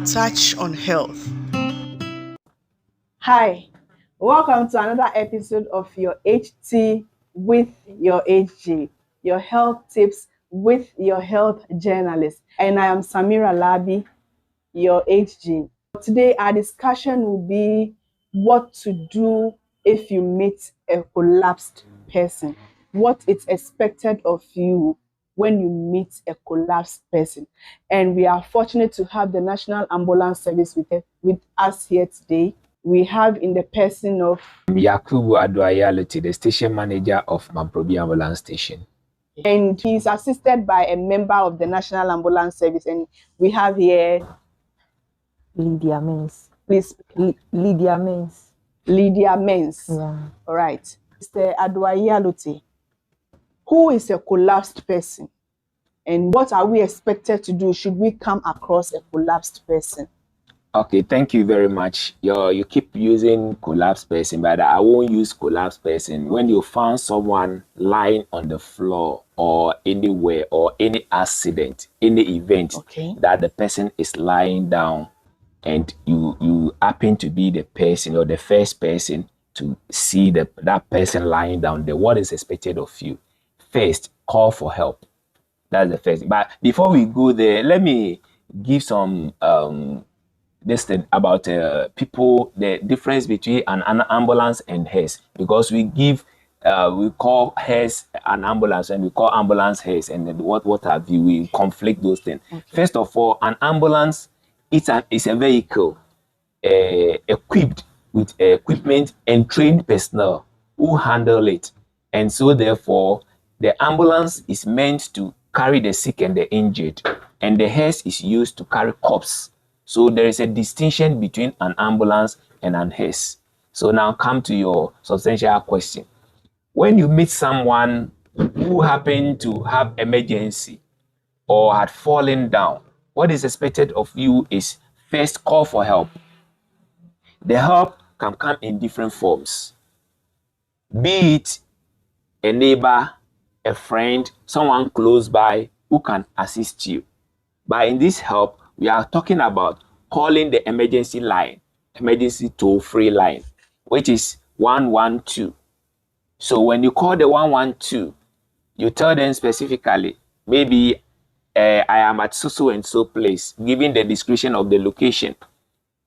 Touch on health. Hi, welcome to another episode of your HT with your HG, your health tips with your health journalist. And I am Samira Labi, your HG. Today, our discussion will be what to do if you meet a collapsed person, what is expected of you when you meet a collapsed person. And we are fortunate to have the National Ambulance Service with us here today. We have in the person of Yakubu Aduayaloti, the station manager of Mamprobi Ambulance Station. And he's assisted by a member of the National Ambulance Service. And we have here Lydia Mens. Please, Lydia Mens. Lydia Mens. Yeah. All right. Mr. Aduayaloti, who is a collapsed person? And what are we expected to do should we come across a collapsed person? Okay, thank you very much. You keep using collapsed person, but I won't use collapsed person. When you found someone lying on the floor or anywhere or any accident, any event that the person is lying down and you happen to be the person or the first person to see that person lying down there, what is expected of you? First, call for help. That's the first thing. But before we go there, let me give some this thing about people, the difference between an ambulance and hearse, because we call hearse an ambulance and we call ambulance hearse, and then what have you, we conflict those things. First of all, an ambulance is a vehicle equipped with equipment and trained personnel who handle it, and so therefore the ambulance is meant to carry the sick and the injured, and the hearse is used to carry corpse. So there is a distinction between an ambulance and an hearse. So now come to your substantial question. When you meet someone who happened to have emergency or had fallen down, what is expected of you is first call for help. The help can come in different forms. Be it a neighbor, a friend, someone close by who can assist you. But in this help, we are talking about calling the emergency line, emergency toll-free line, which is 112. So when you call the 112, you tell them specifically, maybe I am at so and so place, giving the description of the location.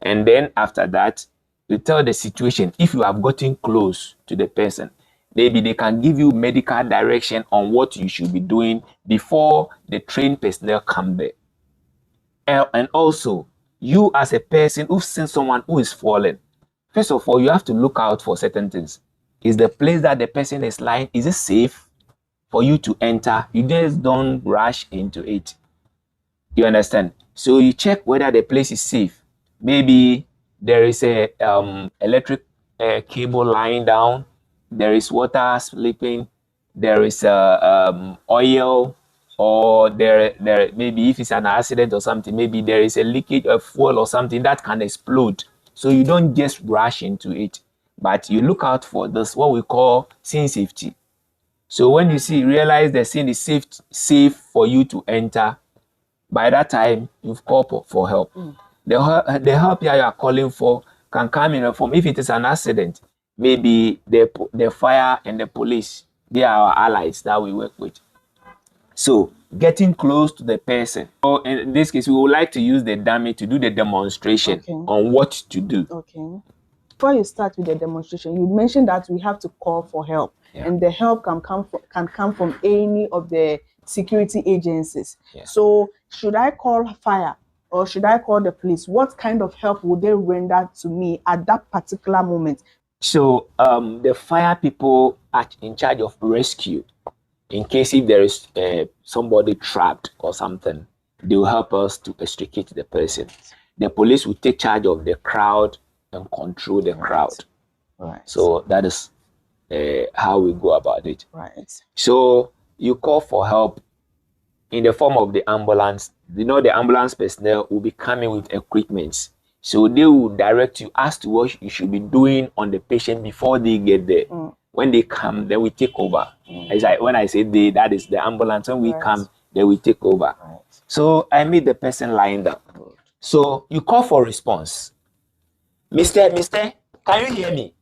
And then after that, you tell the situation. If you have gotten close to the person, maybe they can give you medical direction on what you should be doing before the trained personnel come there. And also, you as a person who's seen someone who is fallen, first of all, you have to look out for certain things. Is the place that the person is lying, is it safe for you to enter? You just don't rush into it. You understand? So you check whether the place is safe. Maybe there is a electric cable lying down, there is water slipping, there is oil, or there maybe if it's an accident or something, maybe there is a leakage of fuel or something that can explode. So you don't just rush into it, but you look out for this, what we call scene safety. So when you realize the scene is safe for you to enter, by that time you've called for help. The help you are calling for can come in a form. If it is an accident, maybe the fire and the police, they are our allies that we work with. So getting close to the person. So in this case, we would like to use the dummy to do the demonstration on what to do. Okay. Before you start with the demonstration, you mentioned that we have to call for help, and the help can come from any of the security agencies. So should I call fire or should I call the police? What kind of help would they render to me at that particular moment? So the fire people are in charge of rescue. In case if there is somebody trapped or something, they will help us to extricate the person. The police will take charge of the crowd and control the crowd. So that is how we go about it. So you call for help in the form of the ambulance. The ambulance personnel will be coming with equipment. So they will direct you as to what you should be doing on the patient before they get there. When they come, then we take over. It's like when I say they, that is the ambulance. When we come, then we take over. So I meet the person lined up. So you call for response. Mister, can you hear me?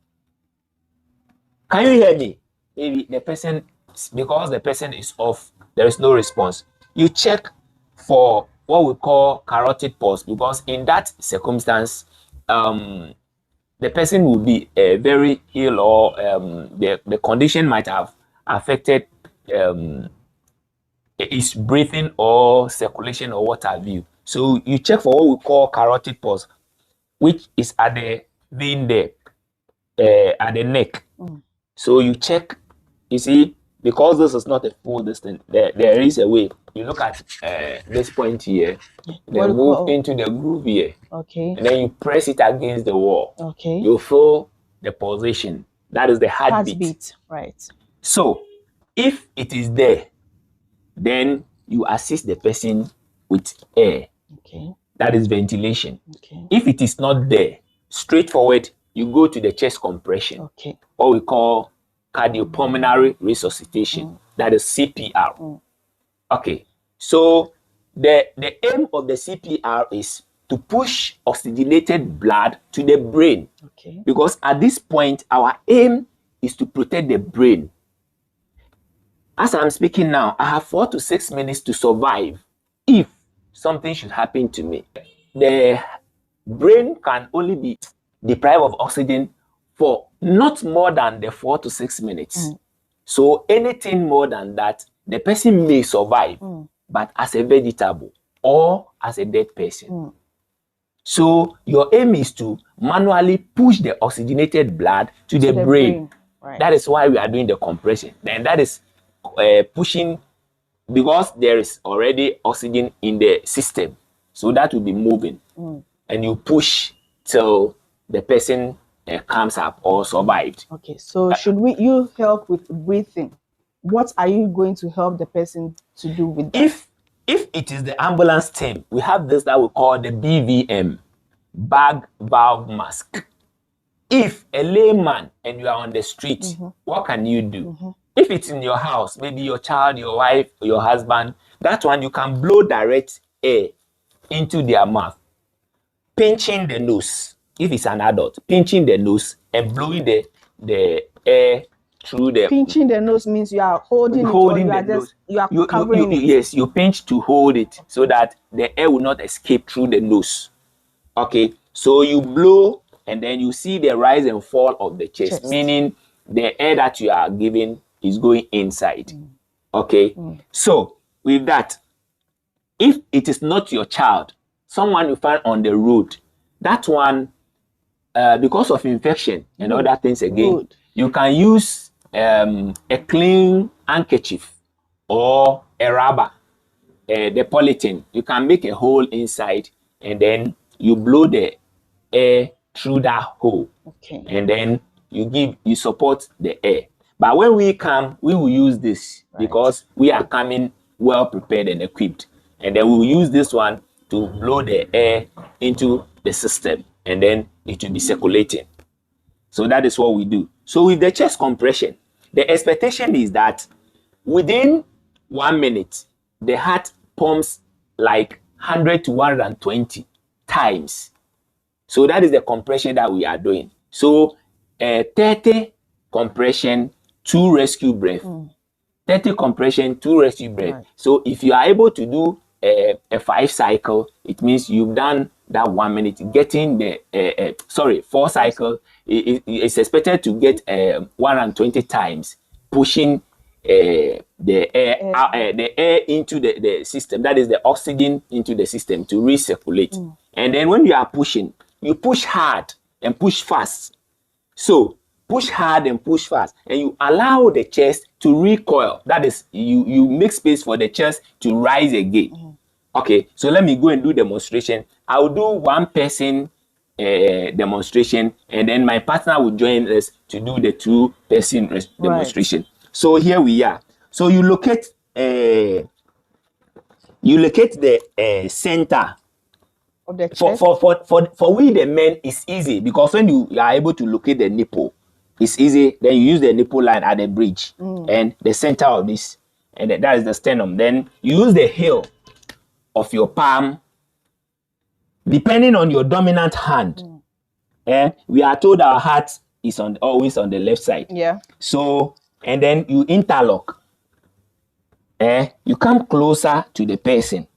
Can you hear me? Maybe the person, because the person is off, there is no response. You check for what we call carotid pulse, because in that circumstance, the person will be very ill, or the condition might have affected his breathing or circulation or what have you. So you check for what we call carotid pulse, which is at the vein there, at the neck. So you check, you see, because this is not a full distance, there is a way. You look at this point here, then move into the groove here. Okay. And then you press it against the wall. Okay. You feel the pulsation. That is the heartbeat. Heartbeat, right. So if it is there, then you assist the person with air. Okay. That is ventilation. Okay. If it is not there, straightforward, you go to the chest compression. Okay. What we call cardiopulmonary resuscitation. That is CPR. Okay. So the aim of the CPR is to push oxygenated blood to the brain. Okay. Because at this point, our aim is to protect the brain. As I'm speaking now, I have 4 to 6 minutes to survive if something should happen to me. The brain can only be deprived of oxygen for not more than the 4 to 6 minutes. So anything more than that, the person may survive, but as a vegetable or as a dead person. So your aim is to manually push the oxygenated blood to the brain. Right. That is why we are doing the compression. Then that is pushing, because there is already oxygen in the system. So that will be moving. And you push till the person comes up or survived. Okay, so should you help with breathing? What are you going to help the person to do with that? If it is the ambulance team, we have this that we call the BVM, bag valve mask. If a layman and you are on the street, what can you do? If it's in your house, maybe your child, your wife, your husband, that one you can blow direct air into their mouth, pinching the nose. If it's an adult, pinching the nose and blowing the air through the. Pinching the nose means you are holding it, or you are just covering it. Yes, you pinch to hold it so that the air will not escape through the nose. Okay, so you blow and then you see the rise and fall of the chest. Meaning the air that you are giving is going inside. Okay, so with that, if it is not your child, someone you find on the road, that one, because of infection and other things again, you can use a clean handkerchief or a rubber, the polythene. You can make a hole inside and then you blow the air through that hole. Okay. And then you support the air. But when we come, we will use this because we are coming well prepared and equipped. And then we will use this one to blow the air into the system, and then it will be circulating. So that is what we do. So with the chest compression, the expectation is that within 1 minute, the heart pumps like 100 to 120 times. So that is the compression that we are doing. So 30 compression, 2 rescue breath. 30 compression, 2 rescue breath. Right. So if you are able to do a 5 cycle, it means you've done that 1 minute. Getting the 4 cycle, it's expected to get 120 times, pushing the air into the system. That is the oxygen into the system to recirculate. And then when you are pushing, you push hard and push fast. So push hard and push fast, and you allow the chest to recoil. That is, you make space for the chest to rise again. Okay, so let me go and do demonstration. I will do 1 person demonstration, and then my partner will join us to do the 2-person demonstration. So here we are. So you locate the center. Of the chest. For we the men, it's easy because when you are able to locate the nipple, It's easy. Then you use the nipple line at the bridge and the center of this, and that is the sternum. Then you use the heel of your palm, depending on your dominant hand. We are told our heart is always on the left side. Yeah. So, and then you interlock. You come closer to the person,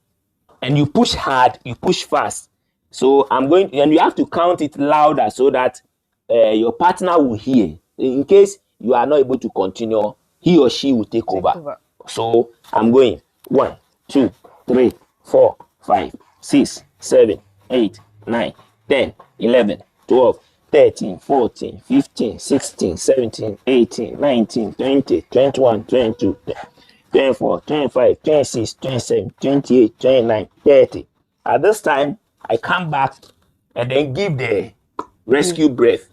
and you push hard, you push fast. So and you have to count it louder so that your partner will hear. In case you are not able to continue, he or she will take over. So I'm going 1, 2, 3, 4, 5, 6, 7, 8, 9, 10, 11, 12, 13, 14, 15, 16, 17, 18, 19, 20, 21, 22, 24, 25, 26, 27, 28, 29, 30. At this time, I come back and then give the rescue breath.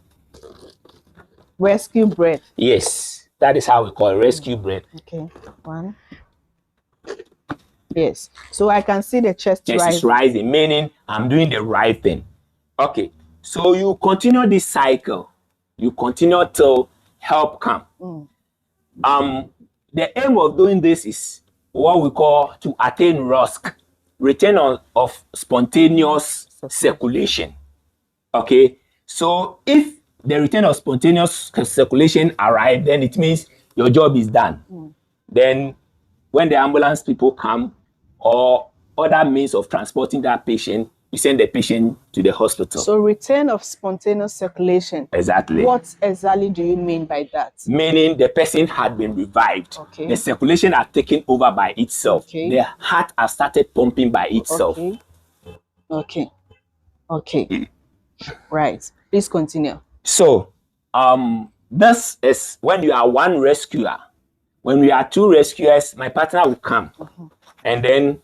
Rescue breath. Yes, that is how we call it, rescue breath. Okay, 1. Yes, so I can see the chest is rising, meaning I'm doing the right thing. Okay, so you continue this cycle. You continue till help come. The aim of doing this is what we call to attain ROSC, return of spontaneous circulation. Okay, so if the return of spontaneous circulation arrives, then it means your job is done. Then when the ambulance people come or other means of transporting that patient, you send the patient to the hospital. So return of spontaneous circulation. Exactly. What exactly do you mean by that? Meaning the person had been revived. Okay. The circulation had taken over by itself. Okay. The heart has started pumping by itself. Okay. Right. Please continue. So, this is when you are one rescuer. When we are 2 rescuers, my partner will come. And then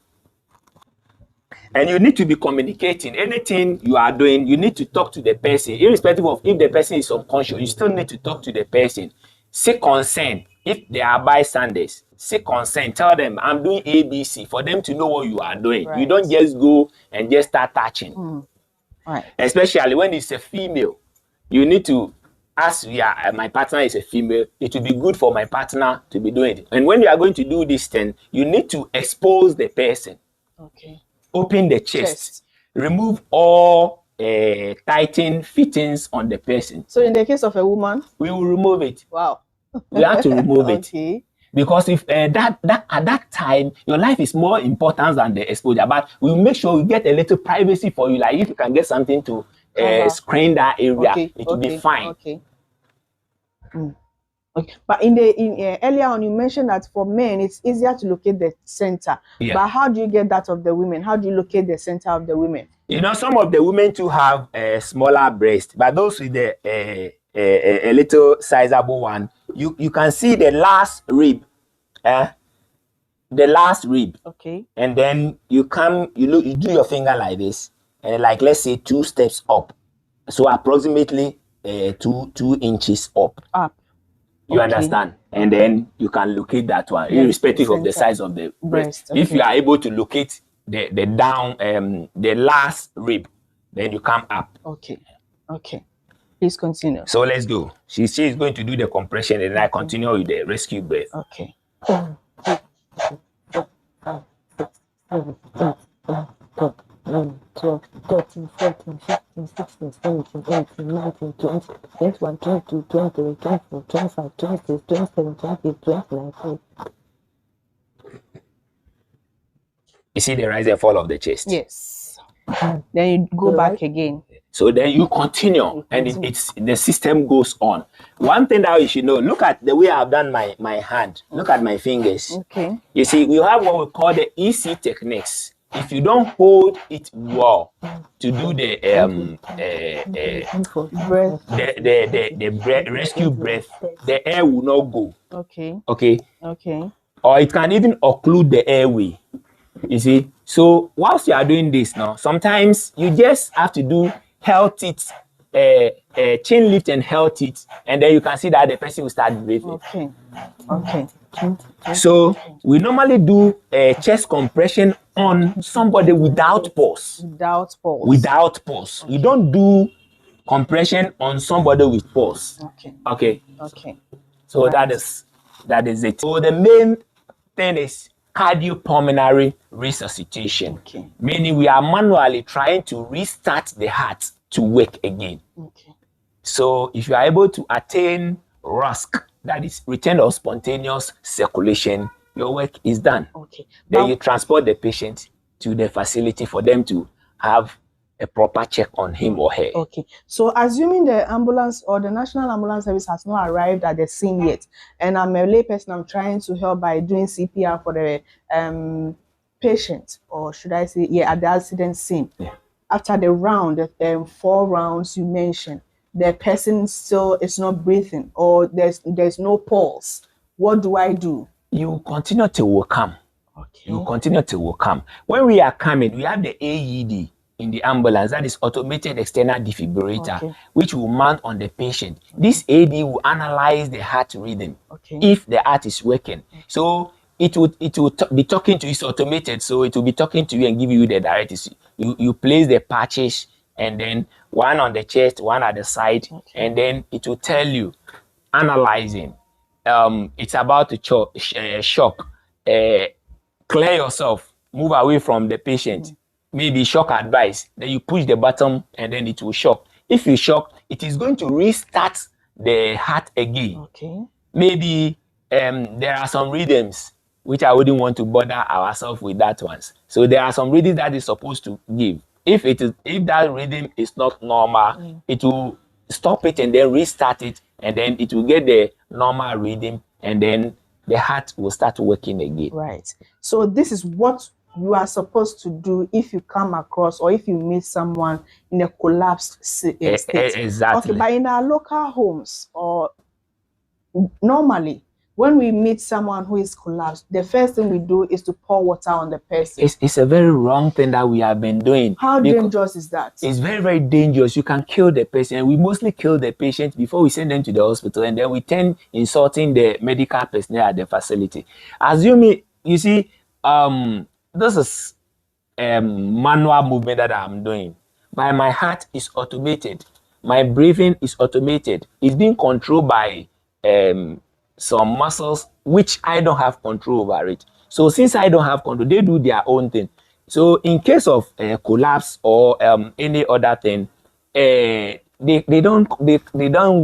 you need to be communicating. Anything you are doing, you need to talk to the person. Irrespective of if the person is unconscious, you still need to talk to the person. Seek consent. If they are bystanders, seek consent. Tell them, I'm doing ABC, for them to know what you are doing. Right. You don't just go and just start touching. Right. Especially when it's a female. You need to, as my partner is a female, it will be good for my partner to be doing it. And when you are going to do this thing, you need to expose the person. Okay. Open the chest. Remove all tighten fittings on the person. So in the case of a woman, we will remove it. Wow. We have to remove Okay. it. Because if that at that time your life is more important than the exposure, but we'll make sure we get a little privacy for you. Like if you can get something to screen that area, it will be fine. Okay. Okay. But earlier on you mentioned that for men it's easier to locate the center. Yeah. But how do you get that of the women? How do you locate the center of the women? You know, some of the women too have a smaller breast, but those with the a little sizable one, you can see the last rib. The last rib. Okay. And then you do your finger like this, and like let's say 2 steps up. So approximately 2 inches up. You understand? And then you can locate that one, irrespective of the size of the breast. Okay. If you are able to locate the down the last rib, then you come up. Okay. Please continue. So let's go. She is going to do the compression, and I continue with the rescue breath. Okay. 12, 13, 14, 15, 16, 17, 18, 19, 20, 21, 22, 23, 24, 25, 26, 27, 28, 29, 30. You see the rise and fall of the chest? Yes. Then you go back again. So then you continue, and it's the system goes on. One thing that you should know, look at the way I've done my hand. Look at my fingers. Okay. You see, we have what we call the EC techniques. If you don't hold it well to do the rescue breath, the air will not go. Okay. Or it can even occlude the airway. You see, so whilst you are doing this now, sometimes you just have to do held it, chin lift and held it, and then you can see that the person will start breathing. Okay. So we normally do a chest compression on somebody without pause. Without pause. Okay. You don't do compression on somebody with pulse. Okay. Okay. Okay. So Right. that is it. So the main thing is cardiopulmonary resuscitation. Okay. Meaning we are manually trying to restart the heart to work again. Okay. So if you are able to attain RUSC, that is return of spontaneous circulation, your work is done. Okay. Then you transport the patient to the facility for them to have a proper check on him or her. Okay. So assuming the ambulance or the National Ambulance Service has not arrived at the scene yet, and I'm a layperson, I'm trying to help by doing CPR for the patient, or should I say, yeah, at the accident scene. Yeah. After the round, the 4 rounds you mentioned, the person still is not breathing, or there's no pulse. What do I do? You continue to welcome. Okay. You continue to welcome. When we are coming, we have the AED in the ambulance, that is automated external defibrillator, Okay. which will mount on the patient. This AED will analyze the heart rhythm, Okay. if the heart is working. So it will be talking to you. It's automated, so it will be talking to you and give you the directives. You place the patches, and then one on the chest, one at the side, and then it will tell you, analyzing. It's about to shock. Clear yourself, move away from the patient. Maybe shock advice. Then you push the button and then it will shock. If you shock, it is going to restart the heart again. Okay. Maybe there are some rhythms which I wouldn't want to bother ourselves with that ones. So there are some rhythms that is supposed to give. If that rhythm is not normal, it will stop it and then restart it, and then it will get the normal rhythm, and then the heart will start working again. Right. So this is what you are supposed to do if you come across or if you meet someone in a collapsed state. Exactly. Okay, but in our local homes, or normally when we meet someone who is collapsed, the first thing we do is to pour water on the person. It's a very wrong thing that we have been doing. How dangerous is that? It's very, very dangerous. You can kill the patient. We mostly kill the patient before we send them to the hospital, and then we tend insulting the medical personnel at the facility. Assuming, you see, this is manual movement that I'm doing. My heart is automated. My breathing is automated. It's being controlled by some muscles which I don't have control over it. So since I don't have control, they do their own thing. So in case of collapse or any other thing, they don't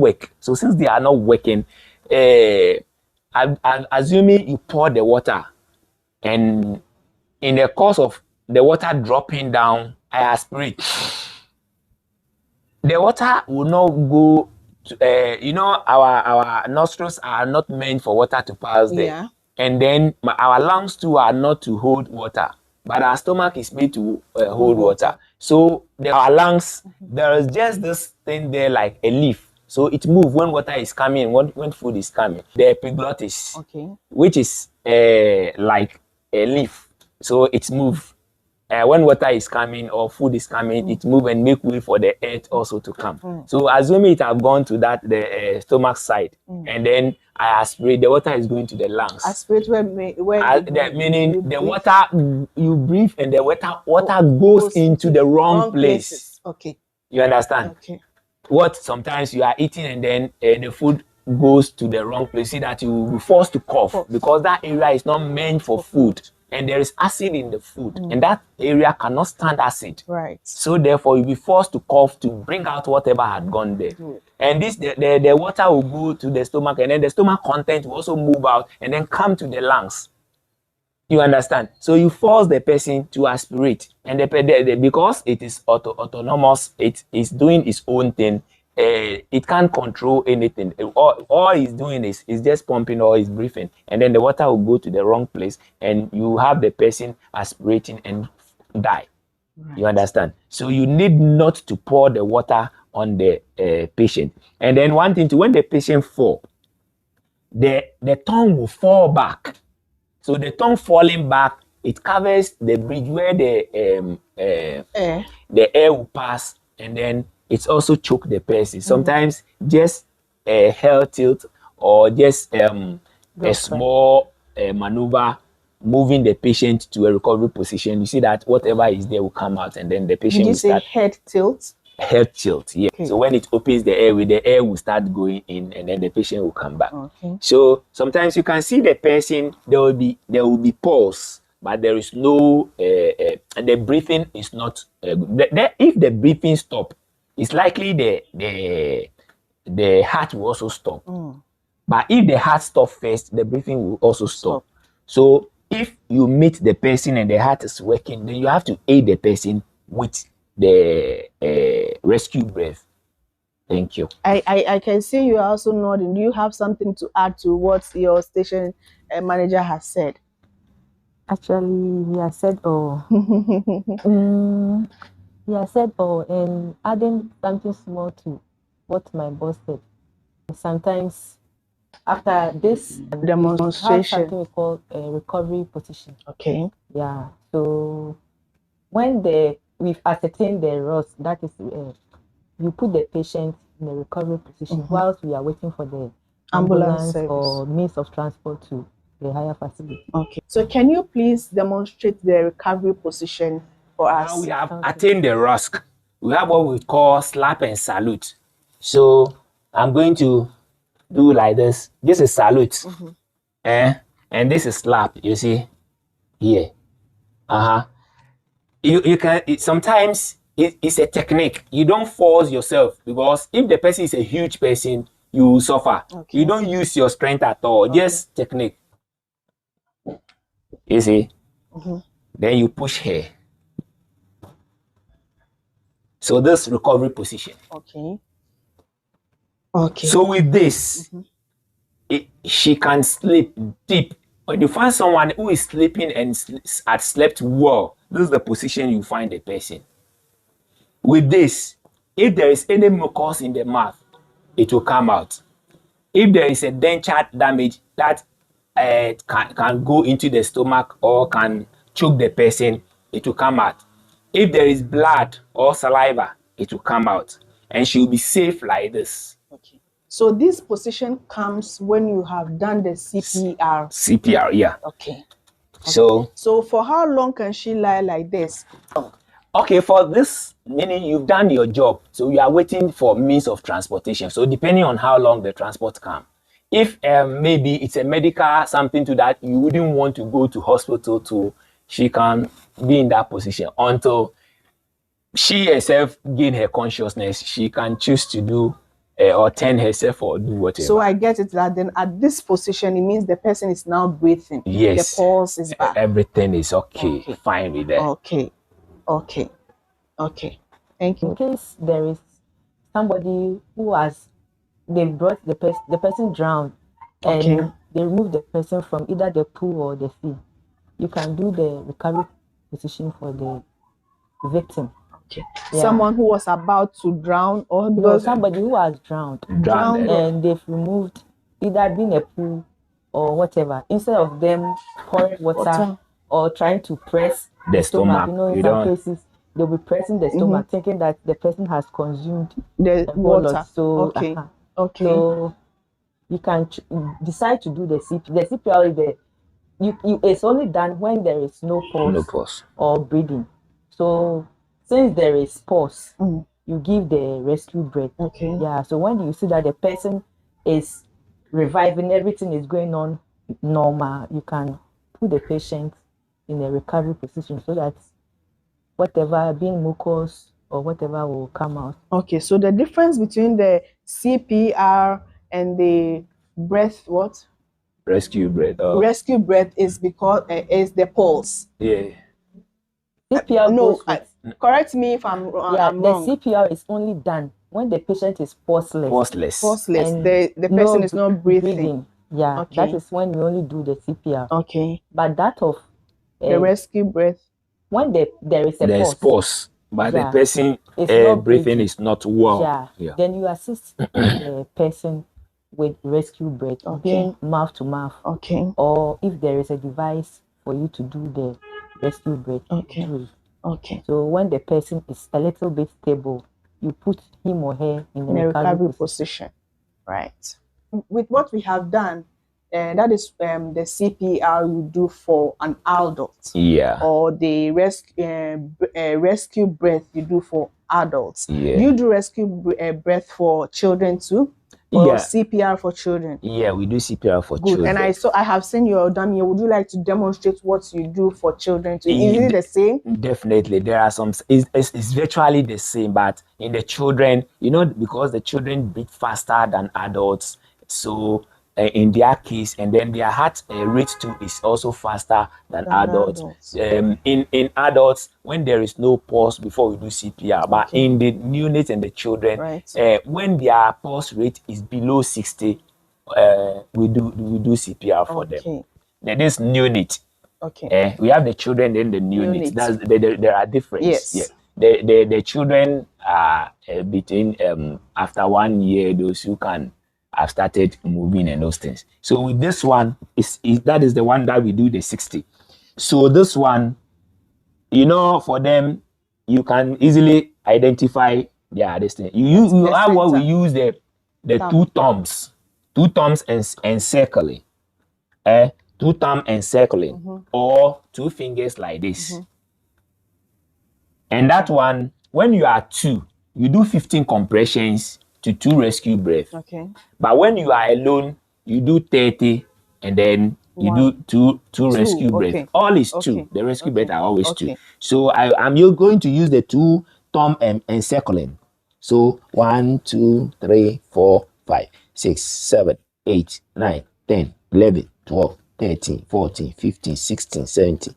work. So since they are not working, assuming you pour the water, and in the course of the water dropping down, I aspirate. The water will not go to, our nostrils are not meant for water to pass there. Yeah. And then our lungs too are not to hold water, but our stomach is made to hold water. So our lungs, there is just this thing there like a leaf. So it moves when water is coming, when food is coming. The epiglottis, which is like a leaf. So it moves. When water is coming or food is coming, it move and make way for the earth also to come. So assuming it have gone to the stomach side, and then I aspirate, the water is going to the lungs. Aspirate meaning the water you breathe and the water goes into the wrong place. Okay. You understand? Okay. What sometimes you are eating and then the food goes to the wrong place, see that you will be forced to cough because that area is not meant for food. And there is acid in the food, and that area cannot stand acid. Right. So therefore, you'll be forced to cough to bring out whatever had gone there. And this the water will go to the stomach, and then the stomach content will also move out and then come to the lungs. You understand? So you force the person to aspirate, and because it is autonomous, it is doing its own thing. It can't control anything. All it's doing is just pumping or is breathing, and then the water will go to the wrong place, and you have the person aspirating and die. Right. You understand? So you need not to pour the water on the patient. And then one thing when the patient fall, the tongue will fall back. So the tongue falling back, it covers the bridge where the air will pass, and then it's also choke the person. Sometimes just a hair tilt or just a small maneuver, moving the patient to a recovery position. You see that whatever is there will come out, and then the patient will start. Did you say head tilt? head tilt. Yeah. Okay. So when it opens the airway, the air will start going in, and then the patient will come back. Okay. So sometimes you can see the person. There will be pulse, but there is no and the breathing is not good. If the breathing stop, it's likely the heart will also stop. But if the heart stop first, the breathing will also stop. So if you meet the person and the heart is working, then you have to aid the person with the rescue breath. Thank you. I can see you are also nodding. Do you have something to add to what your station manager has said? Actually, he has said, oh, he has said, oh, and adding something small to what my boss said. Sometimes after this Demonstration. we have something we call a recovery position. Okay. Yeah. So when we've ascertained the ROS, that is, you put the patient in a recovery position whilst we are waiting for the ambulance or means of transport to the higher facility. Okay. So can you please demonstrate the recovery position for us? Now we have attained the ROSC. We have what we call slap and salute. So I'm going to do like this. This is salute. And this is slap. You see here. You can sometimes it's a technique. You don't force yourself, because if the person is a huge person, you will suffer. You don't use your strength at all. Just technique. You see. Then you push here. So this recovery position. Okay. So with this, she can sleep deep. When you find someone who is sleeping and had slept well, this is the position you find the person. With this, if there is any mucus in the mouth, it will come out. If there is a denture damage that can go into the stomach or can choke the person, it will come out. If there is blood or saliva, it will come out, and she will be safe like this. Okay. So this position comes when you have done the CPR. CPR, yeah. Okay. So for how long can she lie like this? Okay, for this, meaning you've done your job, so you are waiting for means of transportation. So depending on how long the transport comes, if maybe it's a medical something to that, you wouldn't want to go to hospital to, she can be in that position until she herself gain her consciousness. She can choose to do or turn herself or do whatever. So I get it that then at this position, it means the person is now breathing. Yes. The pulse is back. Everything is okay. Fine with that. Okay. Thank you. In case there is somebody who they brought the person drowned, and they remove the person from either the pool or the sea, you can do the recovery position for the victim. Okay. Yeah. Someone who was about to drown, or because somebody who has drowned, and they've removed either being a pool or whatever, instead of them pouring water or trying to press the stomach. You know, in some cases they'll be pressing the stomach, thinking that the person has consumed the water. So so you can decide to do the CPR. The CPR is it's only done when there is no pulse or breathing. So since there is pulse, you give the rescue breath. Yeah. So when you see that the person is reviving, everything is going on normal, you can put the patient in a recovery position so that whatever, being mucus or whatever, will come out. Okay, so the difference between the CPR and the rescue breath. Rescue breath is because is the pulse. Yeah. CPR correct me if I'm wrong. The CPR is only done when the patient is pulseless. And the person is not breathing. Yeah, that is when we only do the CPR. Okay. But that of the rescue breath, when there is a pulse, but the person breathing is not well. Yeah. Then you assist the person with rescue breath, being mouth to mouth. Okay. Or if there is a device for you to do the rescue breath. Okay. So when the person is a little bit stable, you put him or her in a recovery position. Right. With what we have done, that is the CPR you do for an adult. Yeah. Or the rescue breath you do for adults. Yeah. Do you do rescue breath for children too? Or CPR for children? Yeah, we do CPR for children. And I have seen your dummy. Would you like to demonstrate what you do for children too? Is it the same? Definitely. There are some, it's virtually the same, but in the children, you know, because the children beat faster than adults, so in their case, and then their heart rate too is also faster than adults. In adults, when there is no pulse before we do CPR, but in the neonates and the children, when their pulse rate is below 60, we do CPR for them. Then this neonate. We have the children and the neonates. There are differences. Yes. Yeah. The children are between after 1 year, those who can have started moving and those things. So with this one, that is the one that we do the 60. So this one, you know, for them, you can easily identify this thing. You have what we use the two thumbs and circling. 2 thumbs encircling, or 2 fingers like this. And that one, when you are 2, you do 15 compressions to 2 rescue breaths. But when you are alone, you do 30, and then you do two rescue breaths. All is 2. The rescue breaths are always 2. So I'm going to use the 2 thumb encircling. So 1, 2, 3, 4, 5, 6, 7, 8, 9, 10, 11, 12, 13, 14, 15, 16, 17,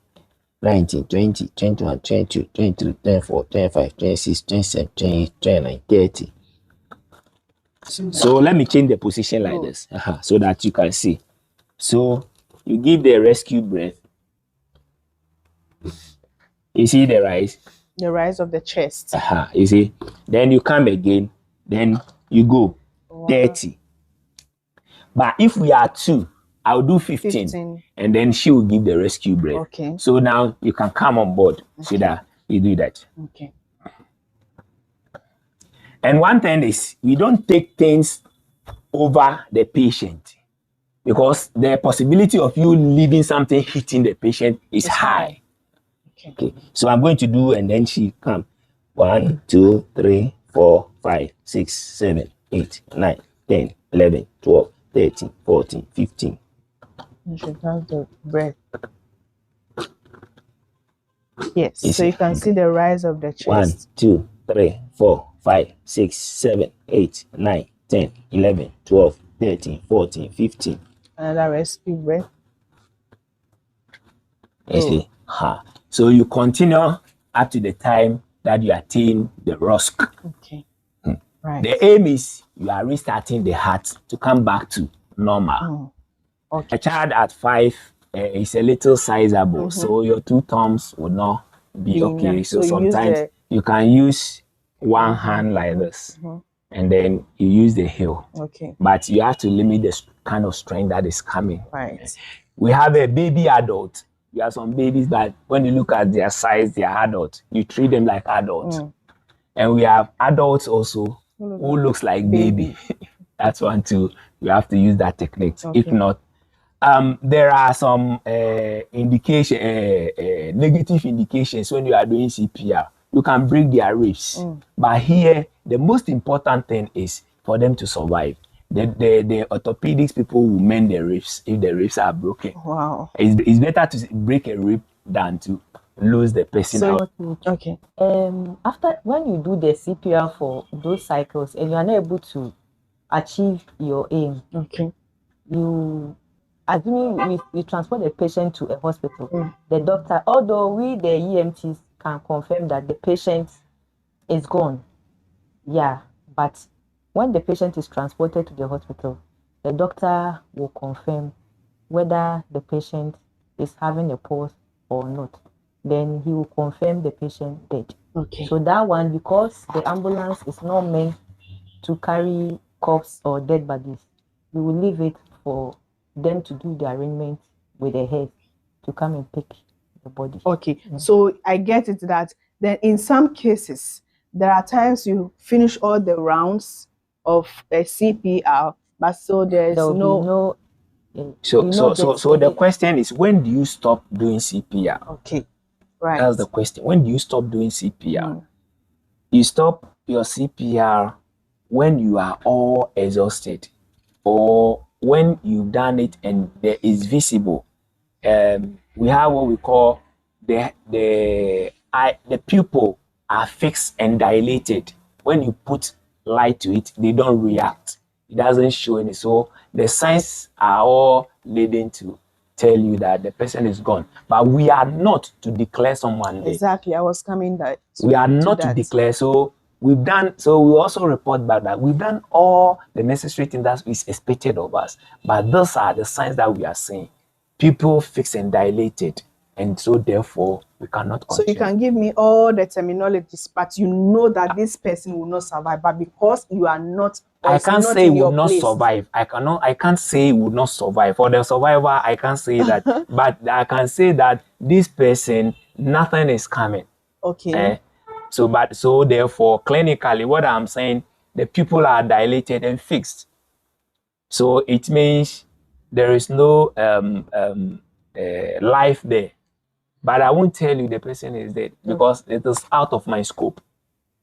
19, 20, 21, 22, 23, 24, 25, 26, 27, 28, 29, 30. So let me change the position like this so that you can see. So you give the rescue breath. You see the rise? The rise of the chest. You see? Then you come again. Then you go 30. But if we are 2, I'll do 15, and then she will give the rescue breath. So now you can come on board so that you do that. And one thing is, we don't take things over the patient, because the possibility of you leaving something hitting the patient is high. So I'm going to do, and then she come. 1, 2, 3, 4, 5, 6, 7, 8, 9, 10, 11, 12, 13, 14, 15. You should have the breath. Yes, so you can see the rise of the chest. 1, 2, 3, 4, 5, 6, 7, 8, 9, 10, 11, 12, 13, 14, 15. Another rescue breath. You see? So you continue up to the time that you attain the ROSC. Right. The aim is you are restarting the heart to come back to normal. A child at 5 is a little sizable, so your 2 thumbs would not be okay. So sometimes you can use one hand like this, and then you use the heel. But you have to limit the kind of strength that is coming. We have a baby adult. You have some babies that when you look at their size, they are adults. You treat them like adults. And we have adults also who looks like baby. That's one too. You have to use that technique. If not, there are some negative indications when you are doing CPR. You can break their ribs. But here, the most important thing is for them to survive. The orthopedics people will mend the ribs if the ribs are broken. It's better to break a rib than to lose the person out. After, when you do the CPR for those cycles and you are not able to achieve your aim, you, assuming we transport the patient to a hospital, the doctor, although we the EMTs can confirm that the patient is gone, but when the patient is transported to the hospital, the doctor will confirm whether the patient is having a pulse or not. Then he will confirm the patient dead. So that one, because the ambulance is not meant to carry corpse or dead bodies, we will leave it for them to do the arrangement with the head to come and pick the body. So I get it that then in some cases, there are times you finish all the rounds of a CPR, but so there's no. So the question is, when do you stop doing CPR? Right. That's the question. When do you stop doing CPR? You stop your CPR when you are all exhausted, or when you've done it and there is visible. We have what we call the pupil are fixed and dilated. When you put light to it, they don't react. It doesn't show any. So the signs are all leading to tell you that the person is gone. But we are not to declare someone dead. Exactly. I was coming that. We are not to declare. So we also report back that we've done all the necessary things that is expected of us. But those are the signs that we are seeing. People fixed and dilated. And so therefore we cannot continue. So you can give me all the terminologies, but you know that this person will not survive. But because you are not, I can't say it will not survive. I can't say it will not survive. For the survivor, I can't say that. But I can say that this person, nothing is coming. Okay. So therefore, clinically, what I'm saying, the people are dilated and fixed. So it means there is no life there. But I won't tell you the person is dead because it is out of my scope.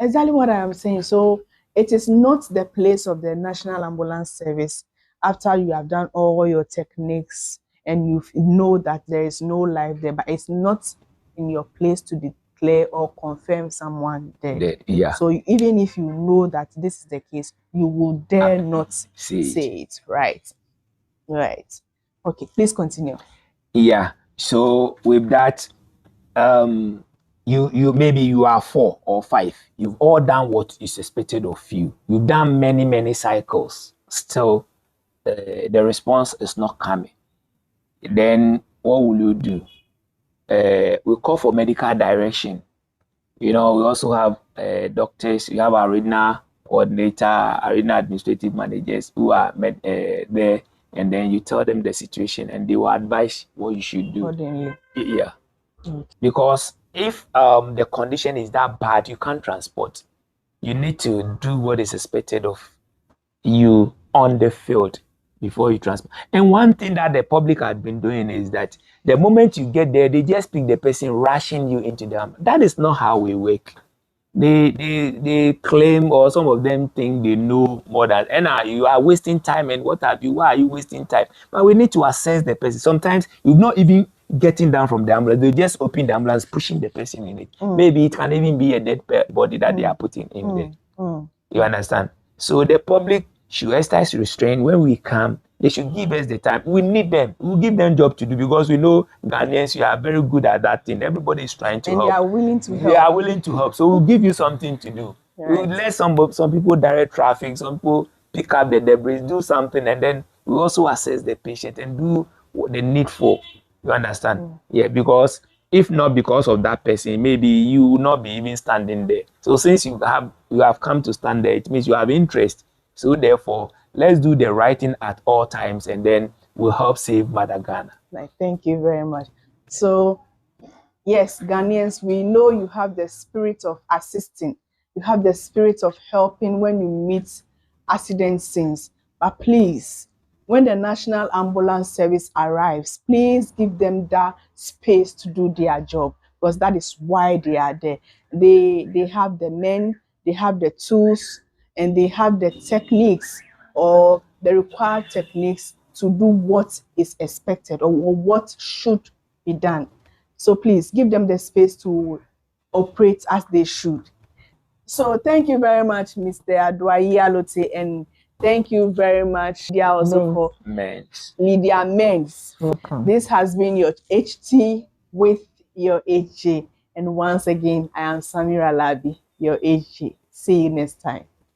Exactly what I am saying. So it is not the place of the National Ambulance Service after you have done all your techniques and you know that there is no life there, but it's not in your place to declare or confirm someone dead. Yeah. So even if you know that this is the case, you will dare not say it. Right. Right. Okay, please continue. Yeah. So with that, you maybe you are 4 or 5. You've all done what is expected of you. You've done many cycles. Still, the response is not coming. Then what will you do? We call for medical direction. We also have doctors. We have arena coordinator, arena administrative managers who are there, and then you tell them the situation, and they will advise what you should do. Yeah. Because if the condition is that bad, you can't transport. You need to do what is expected of you on the field before you transport. And one thing that the public had been doing is that the moment you get there, they just pick the person, rushing you into them. That is not how we work. They claim, or some of them think they know more than, and you are wasting time, and what have you? Why are you wasting time? But we need to assess the person. Sometimes you're not even getting down from the ambulance. They just open the ambulance, pushing the person in it. Maybe it can even be a dead body that they are putting in there. You understand? So the public should exercise restraint. When we come, they should give us the time. We need them. We'll give them job to do, because we know Ghanaians, you are very good at that thing. Everybody is trying to help. And they are willing to help. They are willing to help. So we'll give you something to do. Right. We'll let some people direct traffic, some people pick up the debris, do something, and then we also assess the patient and do what they need for. You understand? Yeah, because if not because of that person, maybe you will not be even standing there. So since you have come to stand there, it means you have interest. So therefore, let's do the right thing at all times, and then we'll help save Mother Ghana. Thank you very much. So, yes, Ghanaians, we know you have the spirit of assisting. You have the spirit of helping when you meet accident scenes. But please, when the National Ambulance Service arrives, please give them that space to do their job, because that is why they are there. They have the men, they have the tools, and they have the techniques or the required techniques to do what is expected or what should be done. So please give them the space to operate as they should. So thank you very much, Mr. Adwayi Alote, and thank you very much, Lydia, also for Lydia Mengs. This has been your HT with your HJ. And once again, I am Samira Labi, your HJ. See you next time.